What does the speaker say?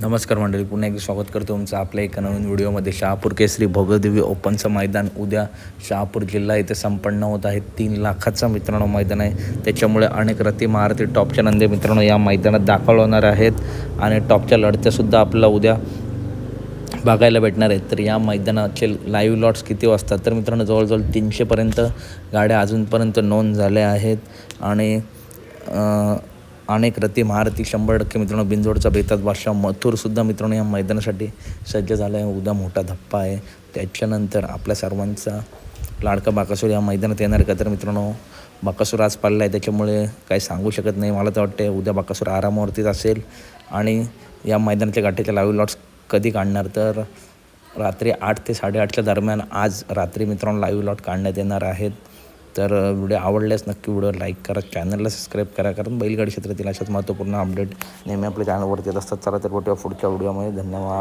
नमस्कार मंडळी, पुन्हा एकदा स्वागत करतो तुमचं आपल्या एका नवीन व्हिडिओमध्ये. शहापूर केसरी भव्यदिव्य ओपनचं मैदान उद्या शहापूर जिल्हा इथे संपन्न होत आहे. 3 लाखाचं मित्रांनो मैदान आहे. त्याच्यामुळे अनेक रथी महारथी टॉपच्या नंदी मित्रांनो या मैदानात दाखल होणार आहेत आणि टॉपच्या लढत्यासुद्धा आपल्याला उद्या बघायला भेटणार आहेत. तर या मैदानाचे लाईव्ह लॉट्स किती वाजतात तर मित्रांनो जवळजवळ 300पर्यंत गाड्या अजूनपर्यंत नोंद झाल्या आहेत आणि अनेक रथी महारथी 100% मित्रांनो. बिंजोडचा बेताज बादशाह मथुरसुद्धा मित्रांनो या मैदानासाठी सज्ज झाला आहे. उद्या मोठा धप्पा आहे. त्याच्यानंतर आपल्या सर्वांचा लाडका बाकासूर या मैदानात येणार का तर मित्रांनो बाकासूर आज पाळला आहे, त्याच्यामुळे काही सांगू शकत नाही. मला तर वाटते उद्या बाकासूर आरामावरतीच असेल. आणि या मैदानाच्या गाठीच्या लाईव्ह लॉट्स कधी काढणार तर रात्री 8 ते 8:30च्या दरम्यान आज रात्री मित्रांनो लाईव्ह लॉट काढण्यात येणार आहेत. तर व्हिडिओ आवडल्यास नक्की व्हिडिओ लाईक करा, चॅनलला सबस्क्राईब करा, कारण बैलगाडी क्षेत्रातील अशाच महत्त्वपूर्ण अपडेट नेहमी आपल्या चॅनलवरती येत असतात. चला तर भेटूया पुढच्या व्हिडिओमध्ये. धन्यवाद.